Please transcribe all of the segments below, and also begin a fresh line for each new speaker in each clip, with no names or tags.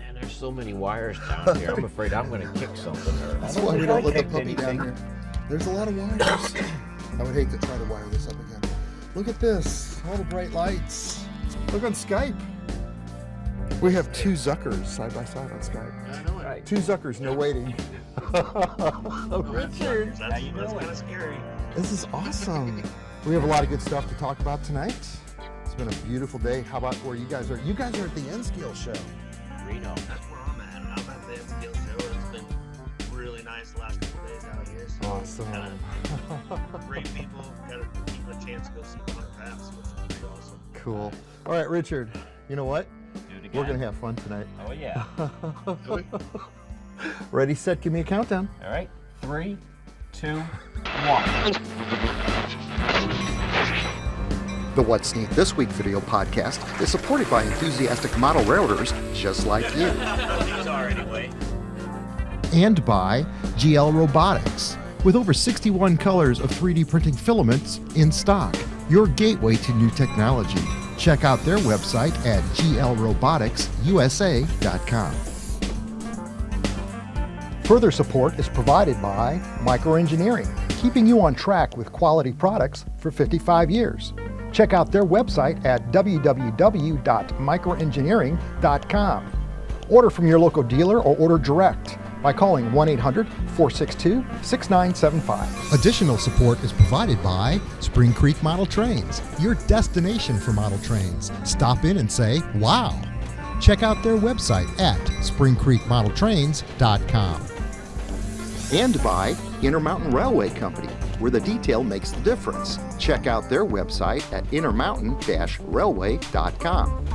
Man, there's so many wires down here. I'm afraid I'm going to kick something.
That's why we don't let the puppy down here. There's a lot of wires. I would hate to try to wire this up again. Look at this, all the bright lights. Look on Skype. We have two Zuckers side by side on Skype.
I know it. Right.
Two Zuckers, no waiting. Richard.
That's kind of scary.
This is awesome. We have a lot of good stuff to talk about tonight. It's been a beautiful day. How about where you guys are? You guys are at the N-Scale show.
Reno.
That's where I'm at. I'm at the N-Scale show. It's been really nice the last couple days out here. So
Awesome.
Great people. Got a chance to go see one of crafts, which is pretty awesome.
Cool. All right, Richard, you know what?
Do it again.
We're going to have fun tonight.
Oh, yeah.
Ready, set, give me a countdown.
All right. 3, 2, 1.
The What's Neat This Week video podcast is supported by enthusiastic model railroaders just like you.
These are anyway.
And by GL Robotics, with over 61 colors of 3D printing filaments in stock. Your gateway to new technology. Check out their website at glroboticsusa.com. Further support is provided by Microengineering, keeping you on track with quality products for 55 years. Check out their website at www.microengineering.com. Order from your local dealer or order direct by calling 1-800-462-6975. Additional support is provided by Spring Creek Model Trains, your destination for model trains. Stop in and say, wow. Check out their website at springcreekmodeltrains.com. And by Intermountain Railway Company, where the detail makes the difference. Check out their website at intermountain-railway.com.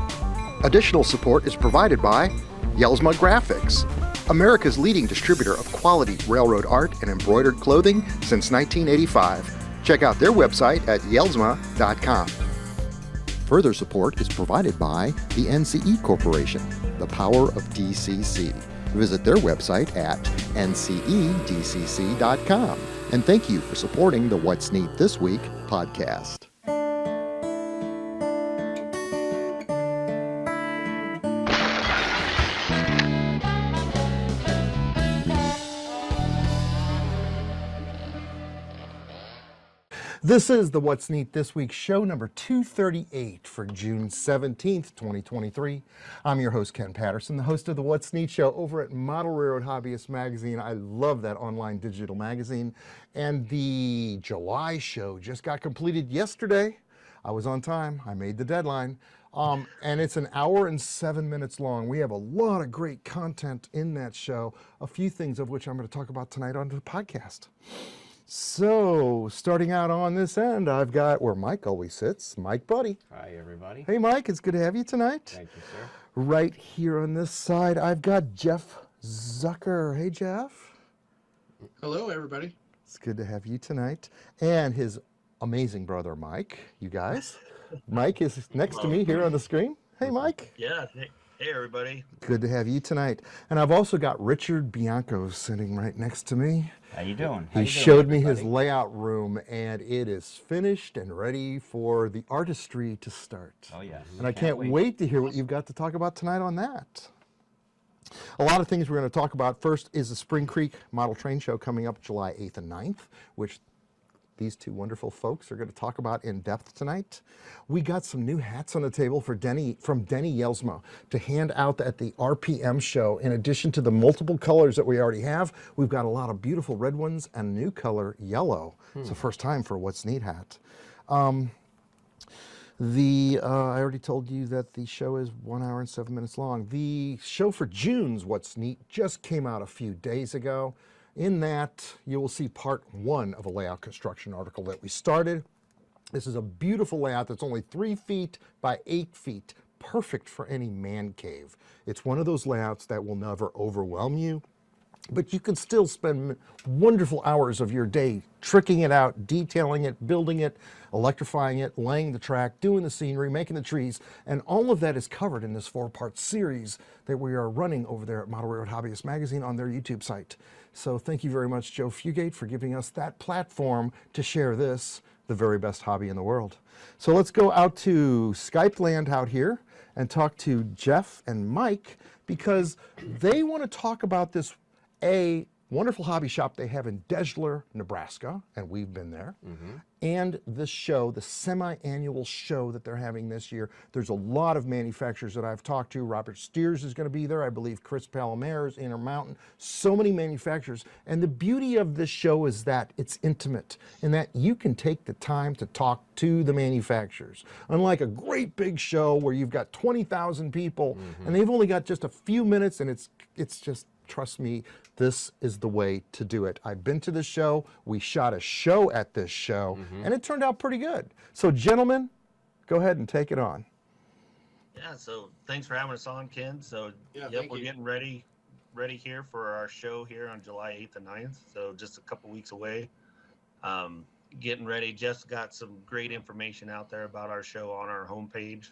Additional support is provided by Yelsma Graphics, America's leading distributor of quality railroad art and embroidered clothing since 1985. Check out their website at yelsma.com. Further support is provided by the NCE Corporation, the power of DCC. Visit their website at ncedcc.com. And thank you for supporting the What's Neat This Week podcast. This is the What's Neat This Week show number 238 for June 17th, 2023. I'm your host, Ken Patterson, the host of the What's Neat show over at Model Railroad Hobbyist Magazine. I love that online digital magazine. And the July show just got completed yesterday. I was on time. I made the deadline. And it's an hour and 7 minutes long. We have a lot of great content in that show, a few things of which I'm going to talk about tonight on the podcast. So, starting out on this end, I've got where Mike always sits, Mike Buddy.
Hi, everybody.
Hey, Mike, it's good to have you tonight.
Thank you, sir.
Right here on this side, I've got Jeff Zucker. Hey, Jeff.
Hello, everybody.
It's good to have you tonight. And his amazing brother, Mike, you guys. Mike is next to me here on the screen. Hey, Mike.
Yeah. Hey, everybody.
Good to have you tonight. And I've also got Richard Bianco sitting right next to me.
How you doing?
He showed me his layout room, and it is finished and ready for the artistry to start.
Oh, yeah.
And I can't wait to hear what you've got to talk about tonight on that. A lot of things we're going to talk about. First is the Spring Creek Model Train Show coming up July 8th and 9th, which these two wonderful folks are going to talk about in depth tonight. We got some new hats on the table from Denny Yelsma to hand out at the RPM show. In addition to the multiple colors that we already have, we've got a lot of beautiful red ones and a new color, yellow. It's the first time for a What's Neat hat. I already told you that the show is 1 hour and 7 minutes long. The show for June's What's Neat just came out a few days ago. In that, you will see part 1 of a layout construction article that we started. This is a beautiful layout that's only 3 feet by 8 feet, perfect for any man cave. It's one of those layouts that will never overwhelm you, but you can still spend wonderful hours of your day tricking it out, detailing it, building it, electrifying it, laying the track, doing the scenery, making the trees, and all of that is covered in this 4-part series that we are running over there at Model Railroad Hobbyist Magazine on their YouTube site. So thank you very much, Joe Fugate, for giving us that platform to share this the very best hobby in the world. So let's go out to Skype land out here and talk to Jeff and Mike, because they want to talk about this wonderful hobby shop they have in Deshler, Nebraska, and we've been there, and this show, the semi-annual show that they're having this year. There's a lot of manufacturers that I've talked to. Robert Steers is going to be there. I believe Chris Palomare's Intermountain. So many manufacturers. And the beauty of this show is that it's intimate, in that you can take the time to talk to the manufacturers. Unlike a great big show where you've got 20,000 people and they've only got just a few minutes, and it's just, trust me, this is the way to do it. I've been to this show. We shot a show at this show, and it turned out pretty good. So, gentlemen, go ahead and take it on.
Yeah, so thanks for having us on, Ken. So, we're getting ready here for our show here on July 8th and 9th. So, just a couple weeks away. Getting ready. Jeff's got some great information out there about our show on our homepage.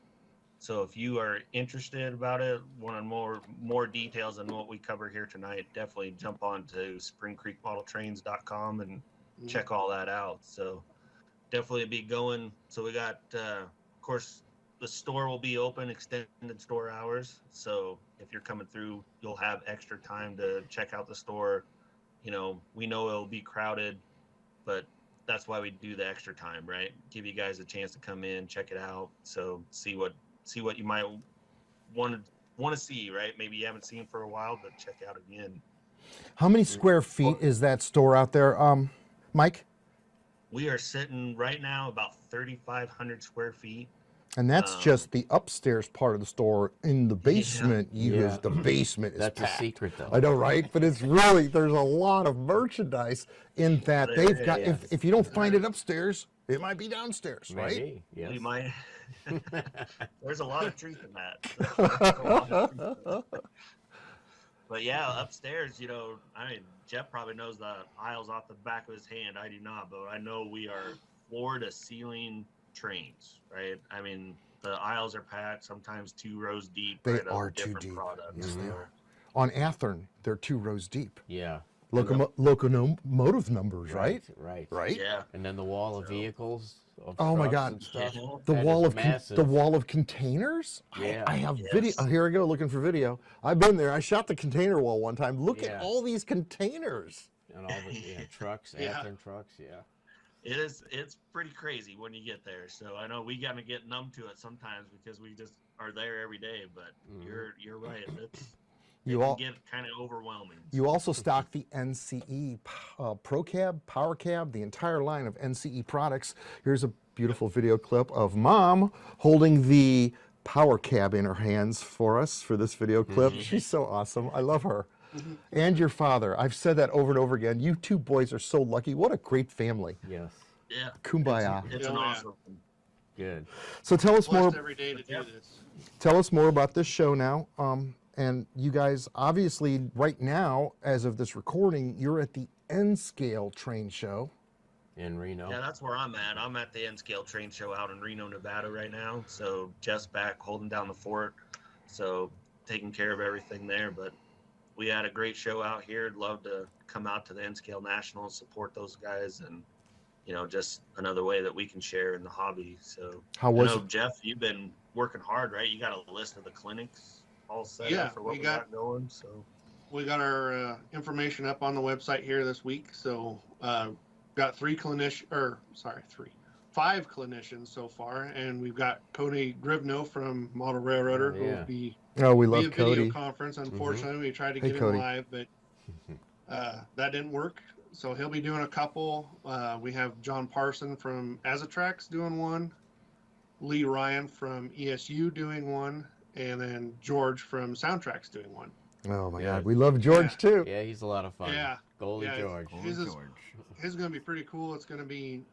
So if you are interested about it, want more details on what we cover here tonight, definitely jump on to springcreekmodeltrains.com and check all that out. So definitely be going. So we got, of course, the store will be open, extended store hours. So if you're coming through, you'll have extra time to check out the store. You know, we know it'll be crowded, but that's why we do the extra time, right? Give you guys a chance to come in, check it out. So see what you might want to see, right? Maybe you haven't seen for a while, but check out again.
How many square feet is that store out there, Mike?
We are sitting right now about 3,500 square feet.
And that's just the upstairs part of the store. In the basement, the basement is
That's
packed.
a secret, though.
I know, right? But it's really, there's a lot of merchandise in that they've got. If you don't find it upstairs, it might be downstairs, right?
Maybe, yes.
We might. There's a lot of truth in that. But yeah, upstairs, you know, I mean, Jeff probably knows the aisles off the back of his hand. I do not, but I know we are floor to ceiling trains, right? I mean, the aisles are packed, sometimes 2 rows deep.
They
right,
are
of
too
different
deep.
products.
Yes, they are. On Athern, they're 2 rows deep.
Yeah.
Locomotive numbers, right?
Right.
Yeah.
And then the wall of vehicles. Of
Oh my
trucks
God!
and stuff.
The
That
wall
is
of
massive.
the wall of containers.
Yeah.
I have video. Oh, here I go looking for video. I've been there. I shot the container wall one time. Look at all these containers.
And all the trucks, Athern trucks,
It's pretty crazy when you get there. So I know we got to get numb to it sometimes because we just are there every day. But you're right. It can get kind of overwhelming.
You also stock the NCE Pro Cab, Power Cab, the entire line of NCE products. Here's a beautiful video clip of Mom holding the Power Cab in her hands for us for this video clip. She's so awesome. I love her. And your father. I've said that over and over again. You 2 boys are so lucky. What a great family.
Yes.
Yeah.
Kumbaya.
It's an awesome.
Good.
So tell us more.
Every day to do this.
Tell us more about this show now. And you guys, obviously, right now, as of this recording, you're at the N-Scale Train Show.
In Reno.
Yeah, that's where I'm at. I'm at the N-Scale Train Show out in Reno, Nevada right now. So Jeff's back holding down the fort. So taking care of everything there. But we had a great show out here. I'd love to come out to the N-Scale National and support those guys. And, you know, just another way that we can share in the hobby. So,
how was it?
Jeff, you've been working hard, right? You got a list of the clinics all set up for what we got going. So
we got our information up on the website here this week. So got 5 clinicians so far, and we've got Cody Grivno from Model Railroader who will be
we love
via
Cody.
video conference. Unfortunately, we tried to get him live, but that didn't work. So he'll be doing a couple. We have John Parson from Azatrax doing one, Lee Ryan from ESU doing one, and then George from Soundtracks doing one.
Oh my God, we love George too.
Yeah, he's a lot of fun.
Yeah.
Goalie George.
His is going to be pretty cool. It's going to be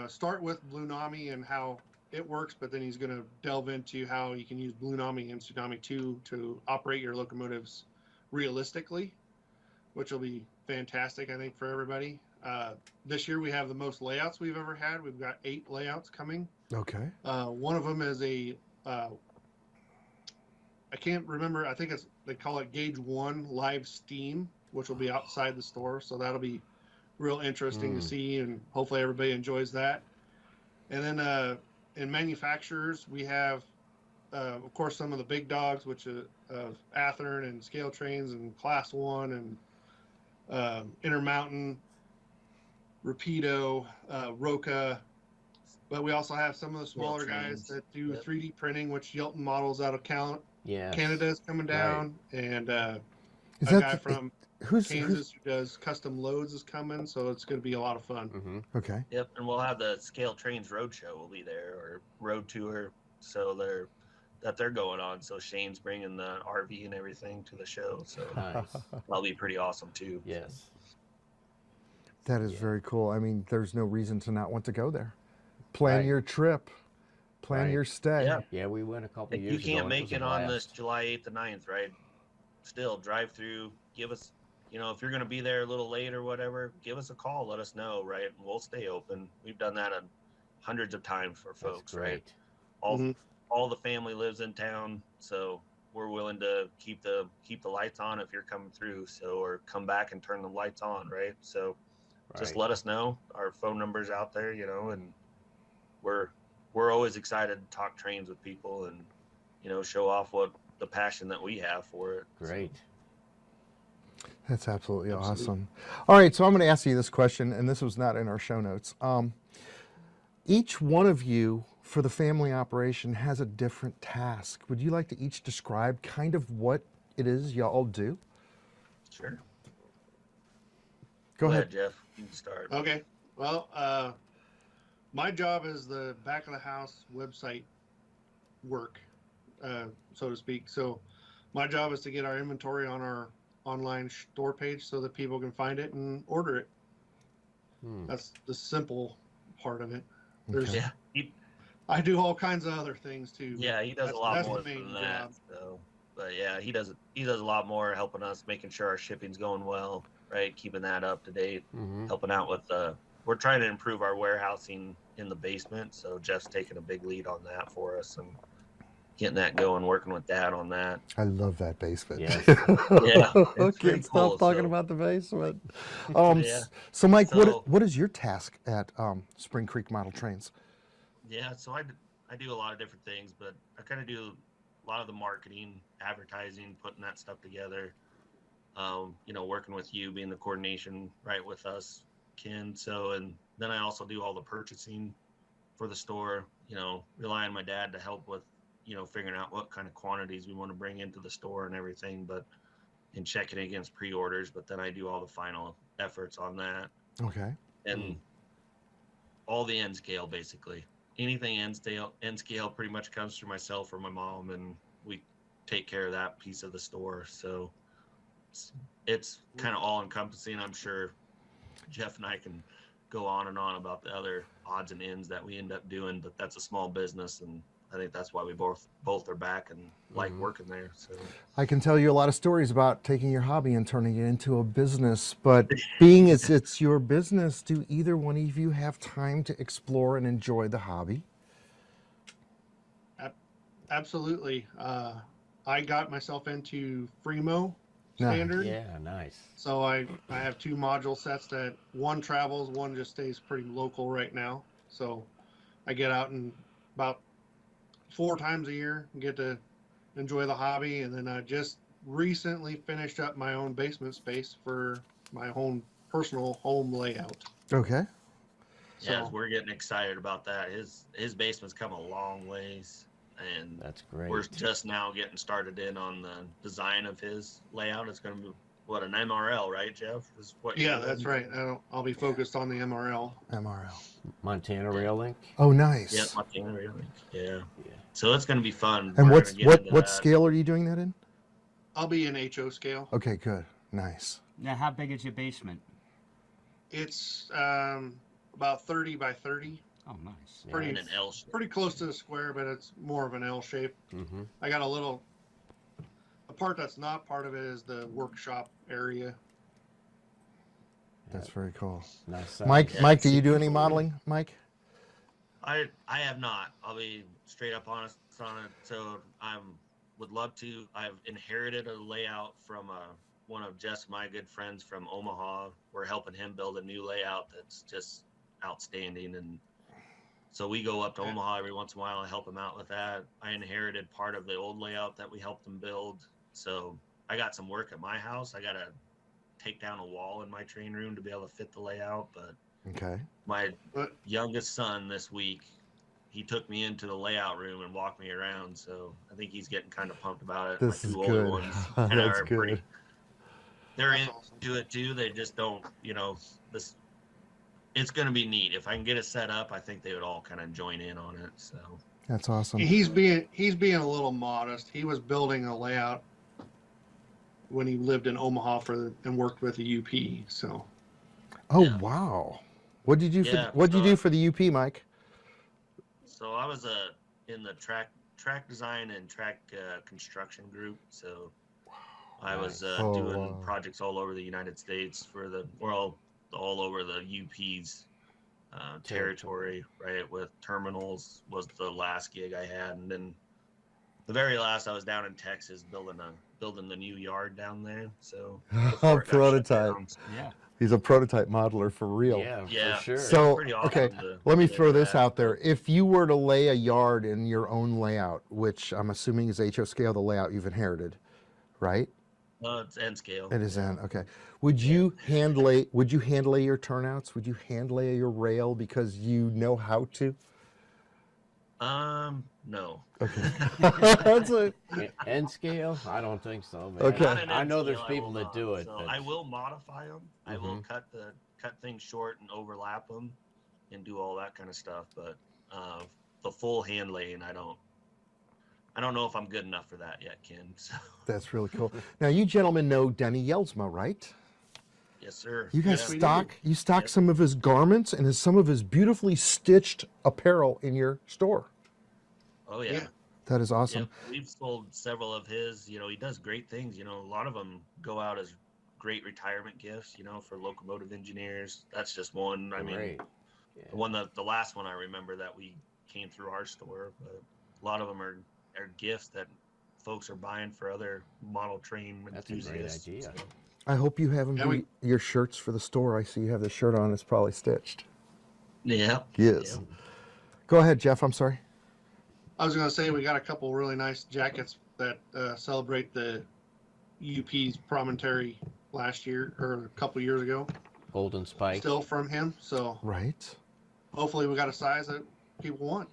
start with Blue Nami and how it works, but then he's going to delve into how you can use Blue Nami and Tsunami 2 to operate your locomotives realistically, which will be fantastic, I think, for everybody. This year we have the most layouts we've ever had. We've got 8 layouts coming.
Okay.
One of them is I can't remember. I think they call it Gauge 1 Live Steam, which will be outside the store. So that'll be real interesting to see, and hopefully everybody enjoys that. And then in manufacturers, we have, of course, some of the big dogs, which are Athearn and Scale Trains and Class 1 and Intermountain, Rapido, Roca. But we also have some of the smaller guys that do 3D printing, which Yelton models out of Canada is coming down. Right. And a guy from Kansas who does custom loads is coming. So it's going to be a lot of fun.
Mm-hmm. Okay.
Yep. And we'll have the Scale Trains Roadshow will be there, or Road Tour. So they're going on. So Shane's bringing the RV and everything to the show. So
nice.
That'll be pretty awesome too.
Yes.
That is very cool. I mean, there's no reason to not want to go there. Plan your trip. Plan your stay.
Yeah, we went a couple years ago.
You can't make it on this July 8th and 9th, right? Still, drive through. Give us, if you're going to be there a little late or whatever, give us a call. Let us know, right? And we'll stay open. We've done that hundreds of times for folks, right? All the family lives in town, so we're willing to keep the lights on if you're coming through. So, or come back and turn the lights on, right? So, just let us know. Our phone number's out there, and we're always excited to talk trains with people and show off what the passion that we have for it.
Great.
That's absolutely awesome. All right, so I'm going to ask you this question, and this was not in our show notes. Each one of you for the family operation has a different task. Would you like to each describe kind of what it is y'all do?
Sure.
Go ahead,
Jeff. You can start.
Okay. Well, my job is the back of the house website work, so to speak. So my job is to get our inventory on our online store page so that people can find it and order it. That's the simple part of it. I do all kinds of other things too.
Yeah, he does a lot more than that. So, but yeah, he does a lot more, helping us, making sure our shipping's going well, right? Keeping that up to date, helping out with we're trying to improve our warehousing in the basement. So Jeff's taking a big lead on that for us and getting that going, working with Dad on that.
I love that basement.
Yes.
Yeah.
Can't stop talking about the basement. So Mike, what is your task at Spring Creek Model Trains?
Yeah, so I do a lot of different things, but I kind of do a lot of the marketing, advertising, putting that stuff together. Working with you, being the coordination right with us, Ken. So, and then I also do all the purchasing for the store, rely on my dad to help with, figuring out what kind of quantities we want to bring into the store and everything, and checking against pre-orders. But then I do all the final efforts on that.
Okay.
And all the end scale, basically. Anything end scale pretty much comes through myself or my mom, and we take care of that piece of the store. So it's kind of all encompassing. I'm sure Jeff and I can go on and on about the other odds and ends that we end up doing, but that's a small business, and I think that's why we both are back and like working there. So
I can tell you a lot of stories about taking your hobby and turning it into a business, but being as it's your business, do either one of you have time to explore and enjoy the hobby?
Absolutely. I got myself into Fremo standard.
Yeah, nice.
So I have 2 module sets that one travels, one just stays pretty local right now. So I get out and about 4 times a year and get to enjoy the hobby. And then I just recently finished up my own basement space for my own personal home layout.
Okay.
Yeah, we're getting excited about that. His basement's come a long ways, and
that's great.
We're just now getting started in on the design of his layout. It's going to be an MRL, right, Jeff?
That's right. I'll be focused on the MRL.
Montana Rail Link.
Oh, nice.
Yeah, Montana Rail Link. Yeah. So it's going to be fun.
And what scale are you doing that in?
I'll be in HO scale.
Okay, good. Nice.
Now, how big is your basement?
It's about 30 by 30.
Oh, nice.
Pretty in an L shape.
Pretty close to the square, but it's more of an L shape. I got a part that's not part of it is the workshop area.
That's very cool.
Nice.
Mike, do you do any modeling, Mike?
I have not. I'll be straight up honest on it. So I would love to. I've inherited a layout from one of my good friends from Omaha. We're helping him build a new layout that's just outstanding, and So we go up to Omaha every once in a while and help them out with that. I inherited part of the old layout that we helped them build. So I got some work at my house. I got to take down a wall in my train room to be able to fit the layout. But
Okay.
my youngest son this week, he took me into the layout room and walked me around. So I think he's getting kind of pumped about it.
This
my
is
two older
good.
ones
That's
are
good.
they're
That's
into it too. They just don't, this. It's going to be neat. If I can get it set up, I think they would all kind of join in on it. So
That's awesome.
He's being a little modest. He was building a layout when he lived in Omaha and worked with the UP. So
Oh
Yeah.
wow. What did you
Yeah,
What did you
so-
do for the UP, Mike?
So I was in the track design and track construction group. So I was
Oh,
doing
wow.
projects all over the United States all over the UP's territory, right? With terminals was the last gig I had, and then the very last I was down in Texas building the new yard down there. So before it got shut
Prototype.
down.
Yeah.
He's a prototype modeler for real.
Yeah,
Yeah.
for sure.
So,
It's pretty awesome
okay,
to
let me
get
throw
into
this
that.
out there. If you were to lay a yard in your own layout, which I'm assuming is HO scale, the layout you've inherited, right?
It's end scale.
It is in, okay. Would you hand lay your turnouts? Would you hand lay your rail because you know how to?
No.
Okay. That's it.
End scale? I don't think so, man.
Okay.
Not in
I
end
know there's
scale,
people
will
that
not.
do it.
So
but
I will modify them. I will
Mm-hmm.
cut things short and overlap them, and do all that kind of stuff. But the full hand laying, I don't know if I'm good enough for that yet, Ken. So
That's really cool. Now, you gentlemen know Denny Yelsma, right?
yes, sir.
You guys
Yeah.
stock
Yep.
some of his garments and some of his beautifully stitched apparel in your store.
Oh yeah.
Yeah.
That is awesome.
Yep. We've sold several of his. He does great things. A lot of them go out as great retirement gifts. For locomotive engineers. That's just one. I mean,
great.
the last one I remember that we came through our store, but a lot of them are gifts that folks are buying for other model train
That's a great
enthusiasts.
idea.
So,
I hope you have them
Yeah,
do your shirts for the store. I see you have the shirt on. It's probably stitched.
yeah.
Yes.
Yeah.
Go ahead, Jeff. I'm sorry.
I was going to say we got a couple really nice jackets that celebrate the UP's promontory last year or a couple years ago.
Golden Spike.
Still from him. So
Right.
hopefully we got a size that people want.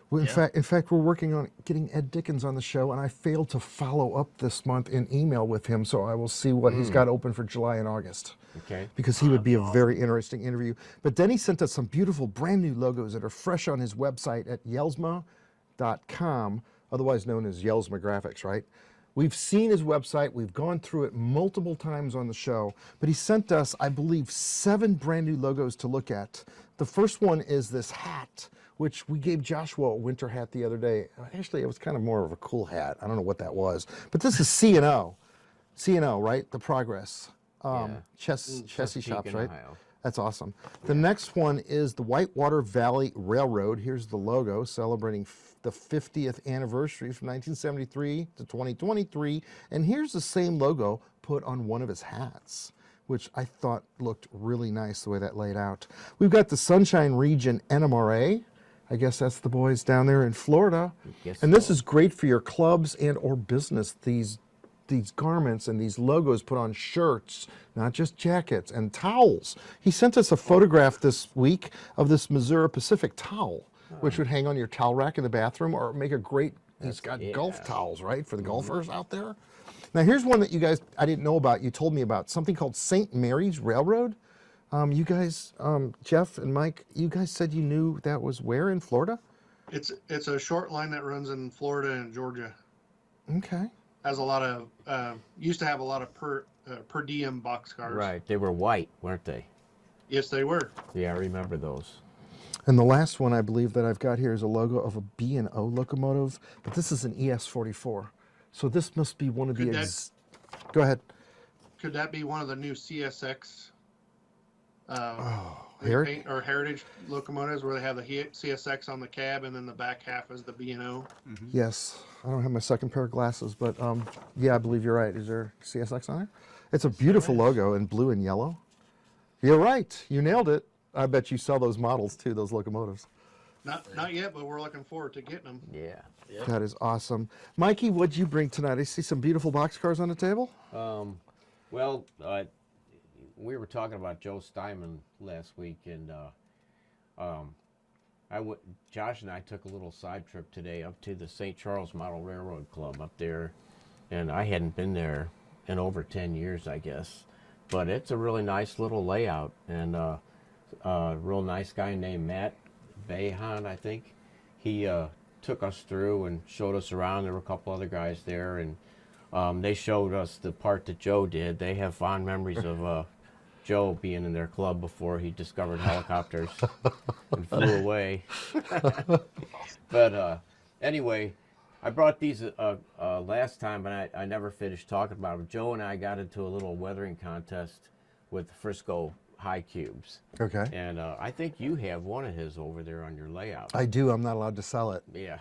Well,
Yeah.
in fact, we're working on getting Ed Dickens on the show, and I failed to follow up this month in email with him, so I will see what he's got open for July and August.
Okay.
Because he would be a very interesting interview. But Denny sent us some beautiful brand new logos that are fresh on his website at yelsma.com, otherwise known as Yelsma Graphics, right? We've seen his website. We've gone through it multiple times on the show. But he sent us, I believe, 7 brand new logos to look at. The first one is this hat, which we gave Joshua a winter hat the other day. Actually, it was kind of more of a cool hat. I don't know what that was. But this is C&O. C&O, right? The Progress. Chassis
Chesapeake
shops,
in
right?
Ohio.
That's awesome. The next one is the Whitewater Valley Railroad. Here's the logo celebrating the 50th anniversary from 1973 to 2023. And here's the same logo put on one of his hats, which I thought looked really nice the way that laid out. We've got the Sunshine Region NMRA. I guess that's the boys down there in Florida.
Guess
And this
so.
is great for your clubs and or business. These garments and these logos put on shirts, not just jackets, and towels. He sent us a photograph this week of this Missouri Pacific towel, which would hang on your towel rack in the bathroom or make a great, he's got golf towels, right, for the golfers out there. Now here's one that you guys, I didn't know about, you told me about, something called St. Mary's Railroad. You guys, Jeff and Mike, you guys said you knew that was where in Florida?
It's a short line that runs in Florida and Georgia.
Okay.
Has a lot of used to have a lot of per diem boxcars.
Right. They were white, weren't they?
Yes, they were.
Yeah, I remember those.
And the last one I believe that I've got here is a logo of a B&O locomotive, but this is an ES44. So this must be one of
Could
the... Go ahead.
Could that be one of the new CSX
Heritage?
or heritage locomotives where they have the CSX on the cab and then the back half is the B&O?
Yes. I don't have my second pair of glasses, but yeah, I believe you're right. Is there CSX on there? It's a beautiful logo in blue and yellow. You're right. You nailed it. I bet you sell those models too, those locomotives.
Not yet, but we're looking forward to getting them.
Yeah.
Yep.
That is awesome. Mikey, what'd you bring tonight? I see some beautiful boxcars on the table.
Well, we were talking about Joe Steinman last week, and Josh and I took a little side trip today up to the St. Charles Model Railroad Club up there, and I hadn't been there in over 10 years, I guess. But it's a really nice little layout, and a real nice guy named Matt Bayhan, I think. He took us through and showed us around. There were a couple other guys there, and they showed us the part that Joe did. They have fond memories of Joe being in their club before he discovered helicopters and flew away. But anyway, I brought these last time, but I never finished talking about them. Joe and I got into a little weathering contest with Frisco high cubes.
Okay.
And I think you have one of his over there on your layout.
I do. I'm not allowed to sell it.
Yeah,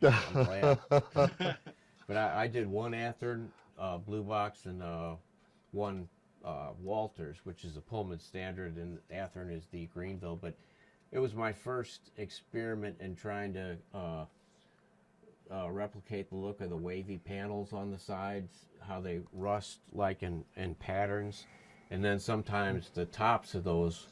I'm glad. But I did one Athearn blue box and one Walters, which is a Pullman standard, and Athearn is the Greenville. But it was my first experiment in trying to replicate the look of the wavy panels on the sides, how they rust like in patterns. And then sometimes the tops of those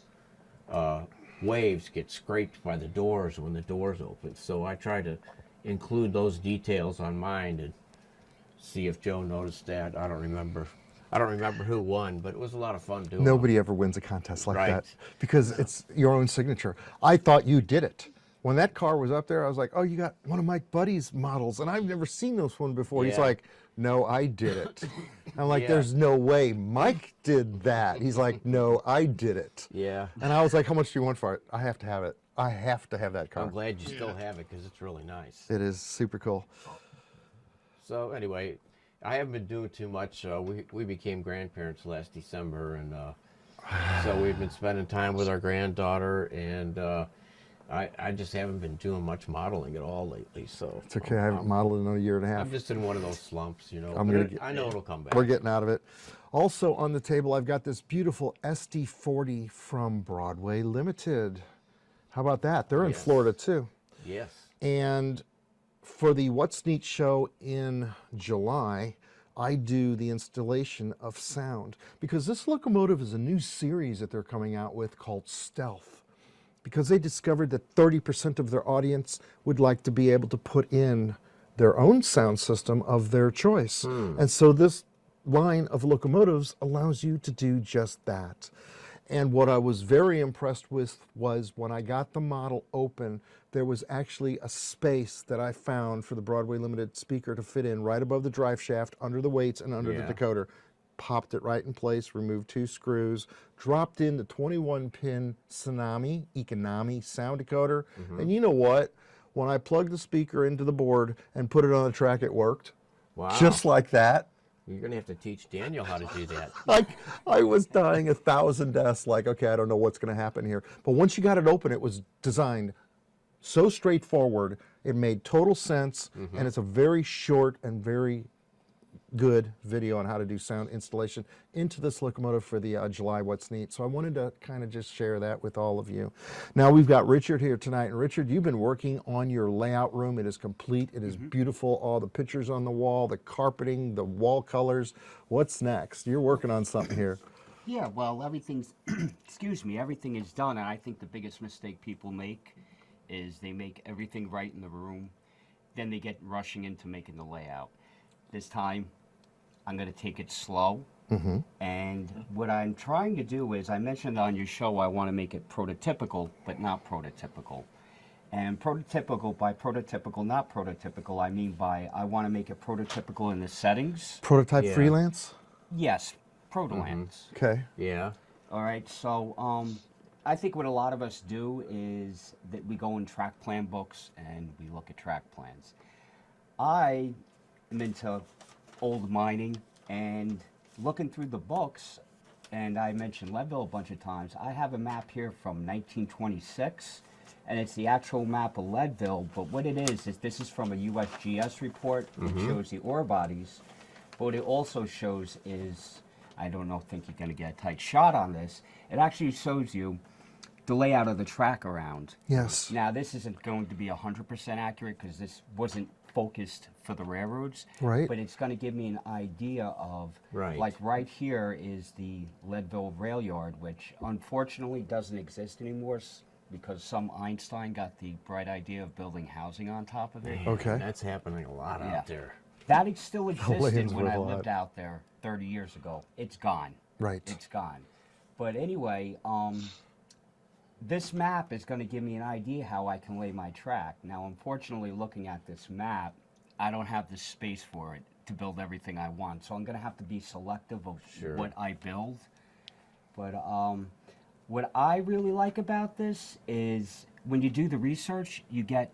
waves get scraped by the doors when the doors open. So I try to include those details on mine and see if Joe noticed that. I don't remember who won, but it was a lot of fun doing it.
Nobody ever wins a contest like
Right.
that because it's your own signature. I thought you did it. When that car was up there, I was like, oh, you got one of Mike Buddy's models, and I've never seen this one before. He's
Yeah.
like, no, I did it. I'm like,
Yeah.
there's no way Mike did that. He's like, no, I did it.
Yeah.
And I was like, how much do you want for it? I have to have it. I have to have that car.
I'm glad you still have it because it's really nice.
It is super cool.
So anyway, I haven't been doing too much. We became grandparents last December, and so we've been spending time with our granddaughter, and I just haven't been doing much modeling at all lately. So
It's okay. I haven't modeled in a year and a half.
I'm just in one of those slumps, you know.
I'm
but
gonna
I know it'll come back.
We're getting out of it. Also on the table, I've got this beautiful SD40 from Broadway Limited. How about that? They're in
Yes.
Florida too.
Yes.
And for the What's Neat show in July, I do the installation of sound because this locomotive is a new series that they're coming out with called Stealth, because they discovered that 30% of their audience would like to be able to put in their own sound system of their choice. And so this line of locomotives allows you to do just that. And what I was very impressed with was when I got the model open, there was actually a space that I found for the Broadway Limited speaker to fit in right above the drive shaft, under the weights and under
Yeah.
the decoder. Popped it right in place, removed 2 screws, dropped in the 21-pin Economy sound decoder. And you know what? When I plugged the speaker into the board and put it on the track, it worked.
Wow.
Just like that.
You're gonna have to teach Daniel how to do that.
Like, I was dying 1,000 deaths, like, okay, I don't know what's going to happen here. But once you got it open, it was designed so straightforward. It made total sense, and it's a very short and very good video on how to do sound installation into this locomotive for the July What's Neat. So I wanted to kind of just share that with all of you. Now we've got Richard here tonight, and Richard, you've been working on your layout room. It is complete. It is beautiful. All the pictures on the wall, the carpeting, the wall colors. What's next? You're working on something here.
Yeah, well, everything's, excuse me, everything is done, and I think the biggest mistake people make is they make everything right in the room, then they get rushing into making the layout. This time, I'm going to take it slow, and what I'm trying to do is, I mentioned on your show, I want to make it prototypical, but not prototypical. And prototypical, by prototypical, not prototypical, I mean by, I want to make it prototypical in the settings.
Prototype
Yeah.
freelance?
Yes, Protolance.
Okay.
Yeah.
All right, so I think what a lot of us do is that we go in track plan books and we look at track plans. I am into old mining and looking through the books, and I mentioned Leadville a bunch of times. I have a map here from 1926, and it's the actual map of Leadville, but what it is this is from a USGS report. It shows the ore bodies, but what it also shows is, I don't think you're going to get a tight shot on this. It actually shows you the layout of the track around.
Yes.
Now, this isn't going to be 100% accurate because this wasn't focused for the railroads.
Right.
But it's going to give me an idea of,
Right.
like right here is the Leadville Rail Yard, which unfortunately doesn't exist anymore because some Einstein got the bright idea of building housing on top of it.
Okay.
That's happening a lot
Yeah.
out there.
That still existed
land's
when
worth
I
a
lived
lot.
out there 30 years ago. It's gone.
Right.
It's gone. But anyway, this map is going to give me an idea how I can lay my track. Now, unfortunately, looking at this map, I don't have the space for it to build everything I want. So I'm going to have to be selective of
Sure.
what I build. But what I really like about this is when you do the research, you get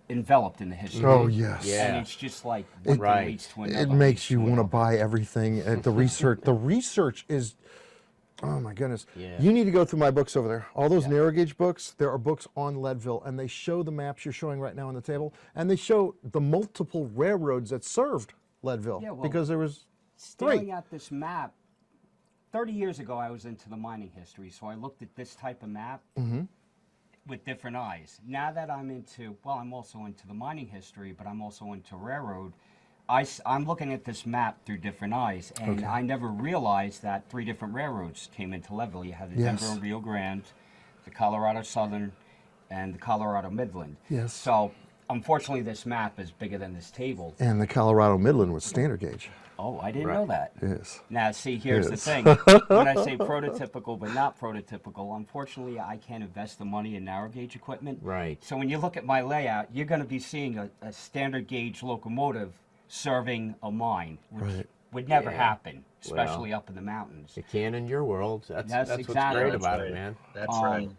enveloped in the history.
Oh, yes.
Yeah.
And it's just like one
Right.
thing leads to another.
It makes
leads
you want to
another.
buy everything. The research is, oh my goodness.
Yeah.
You need to go through my books over there. All those
Yeah.
narrow gauge books, there are books on Leadville, and they show the maps you're showing right now on the table, and they show the multiple railroads that served Leadville,
Yeah, well,
because there was
Staring
three.
at this map, 30 years ago I was into the mining history, so I looked at this type of map with different eyes. Now that I'm into, well, I'm also into the mining history, but I'm also into railroad, I'm looking at this map through different eyes, and I never realized that 3 different railroads came into Leadville. You have the
Yes.
Denver and Rio Grande, the Colorado Southern, and the Colorado Midland.
Yes.
So, unfortunately, this map is bigger than this table.
And the Colorado Midland was standard gauge.
Oh, I didn't
Right.
know that.
Yes.
Now, see, here's the
Yes.
thing. When I say prototypical but not prototypical, unfortunately, I can't invest the money in narrow gauge equipment.
Right.
So when you look at my layout, you're going to be seeing a standard gauge locomotive serving a mine, which
Right.
would never
Yeah.
happen, especially up in the mountains.
It can in your world. That's what's
exactly.
great
That's
about
right.
it, man.
That's right.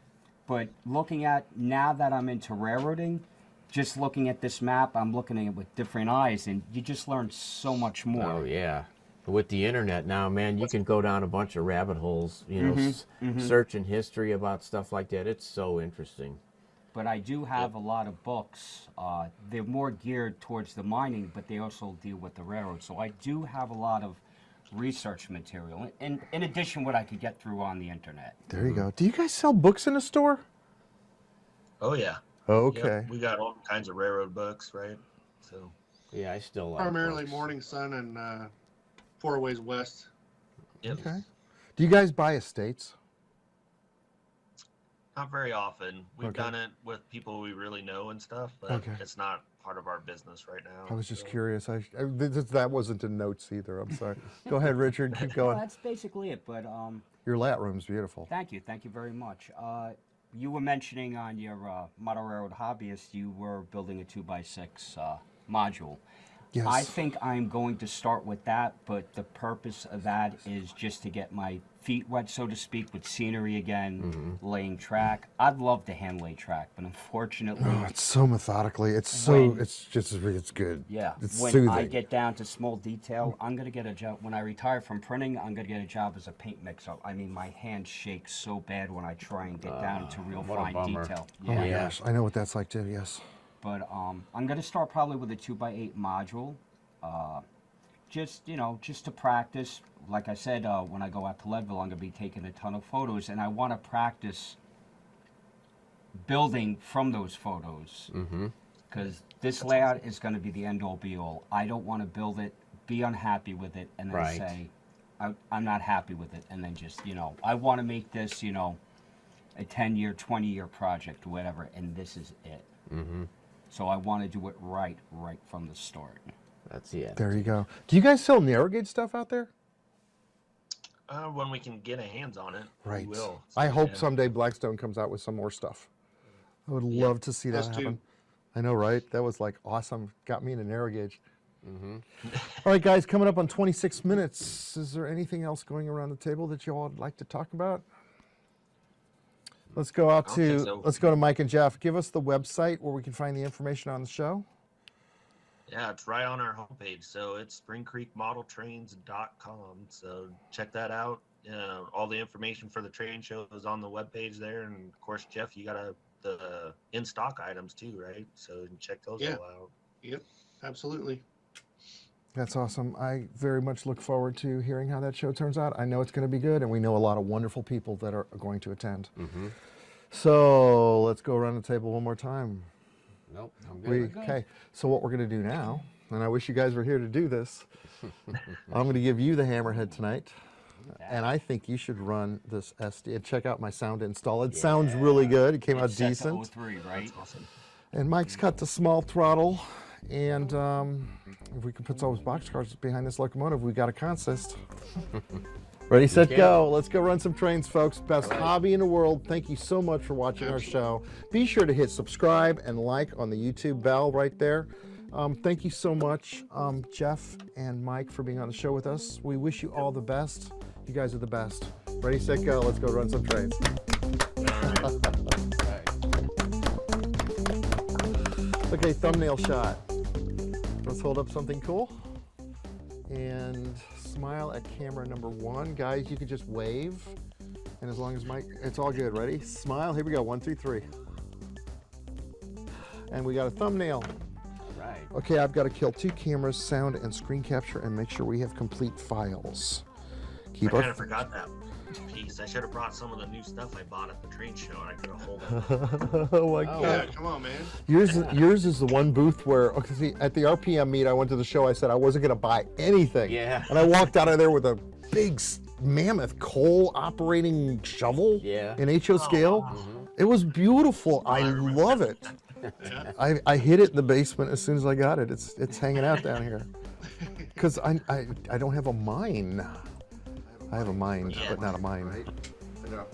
But looking at, now that I'm into railroading, just looking at this map, I'm looking at it with different eyes, and you just learn so much more.
Oh yeah. With the internet now, man, you can go down a bunch of rabbit holes, you know, searching history about stuff like that. It's so interesting.
But I do have a lot of books. They're more geared towards the mining, but they also deal with the railroad. So I do have a lot of research material, in addition what I could get through on the internet.
There you go. Do you guys sell books in a store?
Oh yeah.
Okay.
Yep, we got all kinds of railroad books, right? So
Yeah, I still like
Primarily
books.
Morning Sun and Four Ways West.
yep.
Okay. Do you guys buy estates?
Not very often. We've
Okay.
done it with people we really know and stuff, but
Okay.
it's not part of our business right now.
I was just
so.
curious. That wasn't in notes either. I'm sorry. Go ahead, Richard. Keep
Well,
going.
that's basically it. But
Your lat room's beautiful.
thank you very much. You were mentioning on your Model Railroad Hobbyist, you were building a 2x6 module.
Yes.
I think I'm going to start with that, but the purpose of that is just to get my feet wet, so to speak, with scenery again, laying track. I'd love to hand lay track, but unfortunately,
Oh, it's so methodically. It's good.
yeah,
It's
when
soothing.
I get down to small detail, I'm going to get a job. When I retire from printing, I'm going to get a job as a paint mixer. I mean, my hand shakes so bad when I try and get down to real
what a
fine
bummer.
detail.
Oh my
Yeah.
gosh, I know what that's like too. Yes.
But I'm going to start probably with a 2x8 module, just to practice. Like I said, when I go out to Leadville, I'm going to be taking a ton of photos, and I want to practice building from those photos. Because this layout is going to be the end-all, be-all. I don't want to build it, be unhappy with it, and then
Right.
say, I'm not happy with it, and then just, I want to make this, a 10-year, 20-year project, or whatever, and this is it. So I want to do it right from the start.
That's it.
There you go. Do you guys sell narrow gauge stuff out there?
When we can get a hands on it,
Right.
we will.
I
So,
hope
yeah.
someday Blackstone comes out with some more stuff. I would love to see that
Us too.
happen. I know, right? That was like awesome. Got me into narrow gauge. All right, guys, coming up on 26 minutes. Is there anything else going around the table that you all would like to talk about? Let's go out
I don't think
to
so.
let's go to Mike and Jeff. Give us the website where we can find the information on the show.
Yeah, it's right on our homepage. So it's springcreekmodeltrains.com. So check that out. All the information for the train show is on the webpage there. And of course, Jeff, you got the in-stock items too, right? So you can check those
Yeah.
all out.
Yep, absolutely.
That's awesome. I very much look forward to hearing how that show turns out. I know it's going to be good, and we know a lot of wonderful people that are going to attend. So let's go around the table one more time.
Nope, I'm good.
Okay, so what we're going to do now, and I wish you guys were here to do this, I'm going to give you the hammerhead tonight. And I think you should run this SD and check out my sound install. It sounds really good. It came out
It's set to
decent.
03, right?
That's awesome.
And Mike's got the small throttle. And if we can put those boxcars behind this locomotive, we got a consist. Ready, set, go. Let's go run some trains, folks. Best hobby in the world. Thank you so much for watching our show. Be sure to hit subscribe and like on the YouTube bell right there. Thank you so much, Jeff and Mike, for being on the show with us. We wish you all the best. You guys are the best. Ready, set, go. Let's go run some trains. Okay, thumbnail shot. Let's hold up something cool. And smile at camera number 1. Guys, you can just wave. And as long as Mike, it's all good. Ready? Smile. Here we go. 1, 2, 3. And we got a thumbnail.
Right.
Okay, I've got to kill 2 cameras, sound and screen capture, and make sure we have complete files.
I kind of forgot that piece. I should have brought some of the new stuff I bought at the train show, and I could have hold it.
Oh my
Yeah,
God.
come on, man.
Yours is the one booth where, okay, see, at the RPM meet, I went to the show, I said I wasn't going to buy anything.
Yeah.
And I walked out of there with a big mammoth coal operating shovel in HO scale. It was beautiful. I love it. I hid it in the basement as soon as I got it. It's hanging out down here. Because I don't have a mine. I have a mind, but not a mine. Right? I know.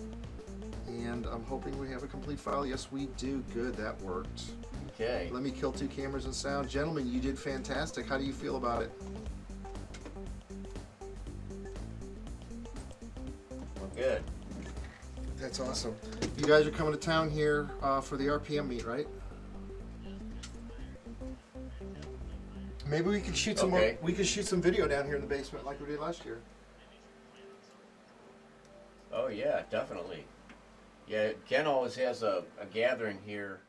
And I'm hoping we have a complete file. Yes, we do. Good, that worked.
Okay.
Let me kill 2 cameras and sound. Gentlemen, you did fantastic. How do you feel about it?
We're good.
That's awesome. You guys are coming to town here for the RPM meet, right? Maybe we could shoot some more. We could shoot some video down here in the basement like we did last year.
Oh yeah, definitely. Yeah, Ken always has a gathering here